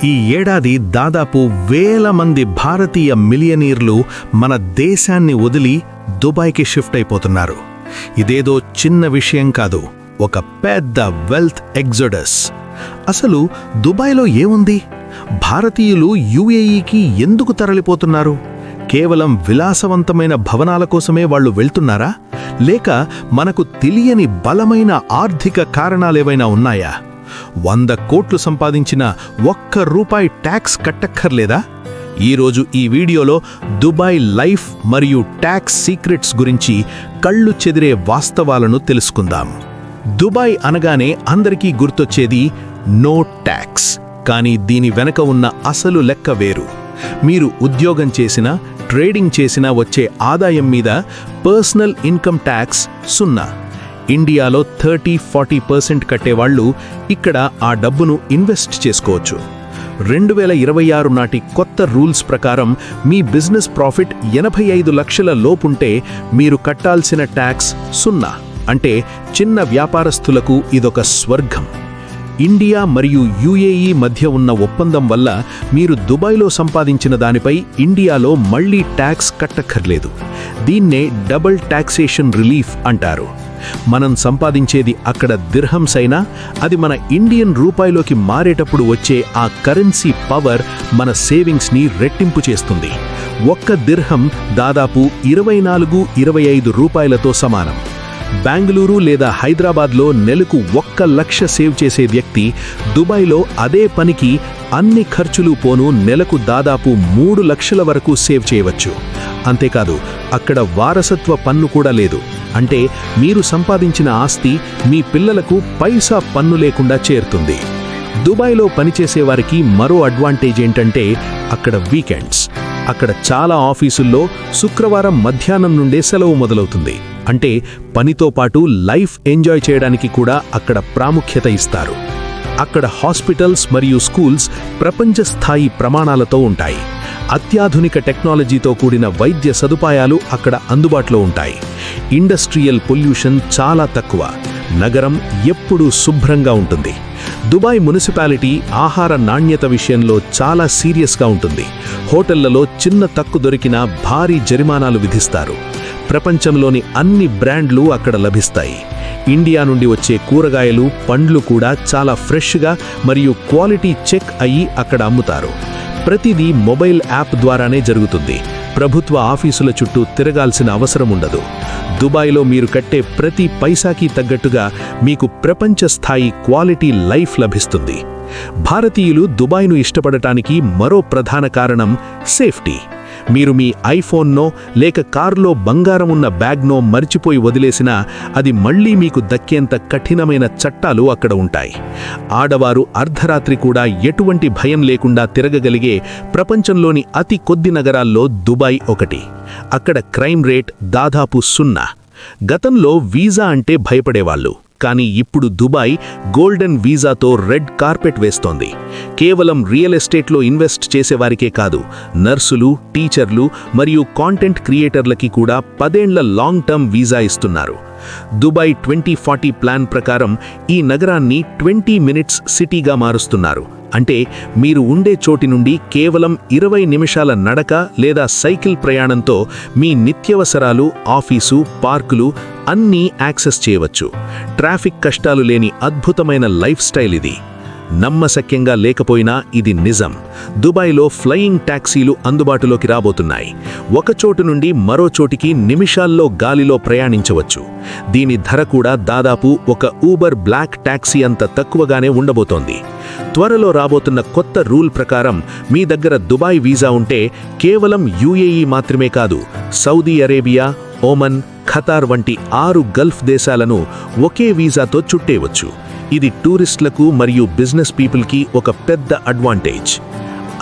ఈ ఏడాది దాదాపు వేల మంది భారతీయ మిలియనీర్లు మన దేశాన్ని వదిలి దుబాయ్కి షిఫ్ట్ అయిపోతున్నారు. ఇదేదో చిన్న విషయం కాదు, ఒక పెద్ద వెల్త్ ఎగ్జోడస్. అసలు దుబాయ్లో ఏముంది? భారతీయులు యుఏఈకి ఎందుకు తరలిపోతున్నారు? కేవలం విలాసవంతమైన భవనాల కోసమే వాళ్ళు వెళ్తున్నారా? లేక మనకు తెలియని బలమైన ఆర్థిక కారణాలేవైనా ఉన్నాయా? 100 కోట్లు సంపాదించిన ₹1 ట్యాక్స్ కట్టక్కర్లేదా? ఈరోజు ఈ వీడియోలో దుబాయ్ లైఫ్ మరియు ట్యాక్స్ సీక్రెట్స్ గురించి కళ్ళు చెదిరే వాస్తవాలను తెలుసుకుందాం. దుబాయ్ అనగానే అందరికీ గుర్తొచ్చేది నో ట్యాక్స్. కానీ దీని వెనక ఉన్న అసలు లెక్క వేరు. మీరు ఉద్యోగం చేసినా, ట్రేడింగ్ చేసినా వచ్చే ఆదాయం మీద పర్సనల్ ఇన్కమ్ ట్యాక్స్ 0. ఇండియాలో 30-40% కట్టేవాళ్లు ఇక్కడ ఆ డబ్బును ఇన్వెస్ట్ చేసుకోవచ్చు. 2026 నాటి కొత్త రూల్స్ ప్రకారం మీ బిజినెస్ ప్రాఫిట్ 85 లక్షల లోపుంటే మీరు కట్టాల్సిన ట్యాక్స్ 0. అంటే చిన్న వ్యాపారస్తులకు ఇదొక స్వర్గం. ఇండియా మరియు యుఏఈ మధ్య ఉన్న ఒప్పందం వల్ల మీరు దుబాయ్లో సంపాదించిన దానిపై ఇండియాలో మళ్లీ ట్యాక్స్ కట్టక్కర్లేదు. దీన్నే డబుల్ టాక్సేషన్ రిలీఫ్ అంటారు. మనం సంపాదించేది అక్కడ దిర్హమ్స్ అయినా అది మన ఇండియన్ రూపాయిలోకి మారేటప్పుడు వచ్చే ఆ కరెన్సీ పవర్ మన సేవింగ్స్ని రెట్టింపు చేస్తుంది. ఒక్క దిర్హం దాదాపు 24-25 రూపాయలతో సమానం. బెంగళూరు లేదా హైదరాబాద్లో నెలకు 1 లక్ష సేవ్ చేసే వ్యక్తి దుబాయ్లో అదే పనికి అన్ని ఖర్చులు పోను నెలకు దాదాపు 3 లక్షల వరకు సేవ్ చేయవచ్చు. అంతేకాదు, అక్కడ వారసత్వ పన్ను కూడా లేదు. అంటే మీరు సంపాదించిన ఆస్తి మీ పిల్లలకు పైసా పన్ను లేకుండా చేరుతుంది. దుబాయ్లో పనిచేసేవారికి మరో అడ్వాంటేజ్ ఏంటంటే అక్కడ వీకెండ్స్. అక్కడ చాలా ఆఫీసుల్లో శుక్రవారం మధ్యాహ్నం నుండే సెలవు మొదలవుతుంది. అంటే పనితో పాటు లైఫ్ ఎంజాయ్ చేయడానికి కూడా అక్కడ ప్రాముఖ్యత ఇస్తారు. అక్కడ హాస్పిటల్స్ మరియు స్కూల్స్ ప్రపంచ స్థాయి ప్రమాణాలతో ఉంటాయి. అత్యాధునిక టెక్నాలజీతో కూడిన వైద్య సదుపాయాలు అక్కడ అందుబాటులో ఉంటాయి. ఇండస్ట్రియల్ పొల్యూషన్ చాలా తక్కువ. నగరం ఎప్పుడూ శుభ్రంగా ఉంటుంది. దుబాయ్ మున్సిపాలిటీ ఆహార నాణ్యత విషయంలో చాలా సీరియస్గా ఉంటుంది. హోటళ్లలో చిన్న తక్కు దొరికినా భారీ జరిమానాలు విధిస్తారు. ప్రపంచంలోని అన్ని బ్రాండ్లు అక్కడ లభిస్తాయి. ఇండియా నుండి వచ్చే కూరగాయలు, పండ్లు కూడా చాలా ఫ్రెష్గా మరియు క్వాలిటీ చెక్ అయ్యి అక్కడ అమ్ముతారు. ప్రతిదీ మొబైల్ యాప్ ద్వారానే జరుగుతుంది. ప్రభుత్వ ఆఫీసుల చుట్టూ తిరగాల్సిన అవసరం ఉండదు. దుబాయ్లో మీరు కట్టే ప్రతి పైసాకి తగ్గట్టుగా మీకు ప్రపంచ స్థాయి క్వాలిటీ లైఫ్ లభిస్తుంది. భారతీయులు దుబాయ్ను ఇష్టపడటానికి మరో ప్రధాన కారణం సేఫ్టీ. మీరు మీ ఐఫోన్నో లేక కారులో బంగారం ఉన్న బ్యాగ్నో మర్చిపోయి వదిలేసినా అది మళ్లీ మీకు దక్కేంత కఠినమైన చట్టాలు అక్కడ ఉంటాయి. ఆడవారు అర్ధరాత్రి కూడా ఎటువంటి భయం లేకుండా తిరగగలిగే ప్రపంచంలోని అతి కొద్ది నగరాల్లో దుబాయ్ ఒకటి. అక్కడ క్రైమ్ రేట్ దాదాపు 0. గతంలో వీసా అంటే భయపడేవాళ్లు. కానీ ఇప్పుడు దుబాయ్ గోల్డెన్ వీసాతో రెడ్ కార్పెట్ వేస్తోంది. కేవలం రియల్ ఎస్టేట్లో ఇన్వెస్ట్ చేసేవారికే కాదు, నర్సులు, టీచర్లు మరియు కాంటెంట్ క్రియేటర్లకి కూడా 10 ఏళ్ల లాంగ్ టర్మ్ వీసా ఇస్తున్నారు. దుబాయ్ 2040 ప్లాన్ ప్రకారం ఈ నగరాన్ని 20 మినిట్స్ సిటీగా మారుస్తున్నారు. అంటే మీరు ఉండే చోటి నుండి కేవలం 20 నిమిషాల నడక లేదా సైకిల్ ప్రయాణంతో మీ నిత్యవసరాలు, ఆఫీసు, పార్కులు అన్నీ యాక్సెస్ చేయవచ్చు. ట్రాఫిక్ కష్టాలు లేని అద్భుతమైన లైఫ్ స్టైల్ ఇది. నమ్మశక్యంగా లేకపోయినా ఇది నిజం. దుబాయ్లో ఫ్లయింగ్ టాక్సీలు అందుబాటులోకి రాబోతున్నాయి. ఒక చోటు నుండి మరో చోటికి నిమిషాల్లో గాలిలో ప్రయాణించవచ్చు. దీని ధర కూడా దాదాపు ఒక ఊబర్ బ్లాక్ టాక్సీ అంత తక్కువగానే ఉండబోతోంది. త్వరలో రాబోతున్న కొత్త రూల్ ప్రకారం మీ దగ్గర దుబాయ్ వీసా ఉంటే కేవలం యుఏఈ మాత్రమే కాదు, సౌదీ అరేబియా, ఒమన్, ఖతార్ వంటి 6 గల్ఫ్ దేశాలను ఒకే వీసాతో చుట్టేయవచ్చు. ఇది టూరిస్టులకు మరియు బిజినెస్ పీపుల్కి ఒక పెద్ద అడ్వాంటేజ్.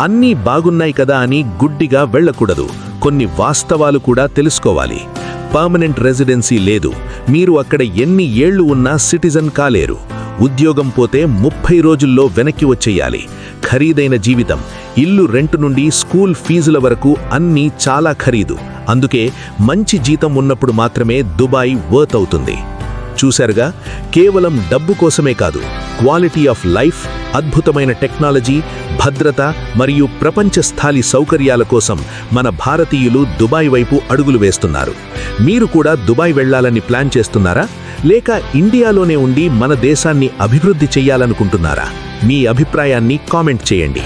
అన్నీ బాగున్నాయి కదా అని గుడ్డిగా వెళ్లకూడదు. కొన్ని వాస్తవాలు కూడా తెలుసుకోవాలి. పర్మనెంట్ రెసిడెన్సీ లేదు. మీరు అక్కడ ఎన్ని ఏళ్లు ఉన్నా సిటిజన్ కాలేరు. ఉద్యోగం పోతే 30 రోజుల్లో వెనక్కి వచ్చేయాలి. ఖరీదైన జీవితం. ఇల్లు రెంట్ నుండి స్కూల్ ఫీజుల వరకు అన్నీ చాలా ఖరీదు. అందుకే మంచి జీతం ఉన్నప్పుడు మాత్రమే దుబాయ్ వర్త్ అవుతుంది. చూశారుగా, కేవలం డబ్బు కోసమే కాదు, క్వాలిటీ ఆఫ్ లైఫ్, అద్భుతమైన టెక్నాలజీ, భద్రత మరియు ప్రపంచ స్థాయి సౌకర్యాల కోసం మన భారతీయులు దుబాయ్ వైపు అడుగులు వేస్తున్నారు. మీరు కూడా దుబాయ్ వెళ్లాలని ప్లాన్ చేస్తున్నారా? లేక ఇండియాలోనే ఉండి మన దేశాన్ని అభివృద్ధి చెయ్యాలనుకుంటున్నారా? మీ అభిప్రాయాన్ని కామెంట్ చేయండి.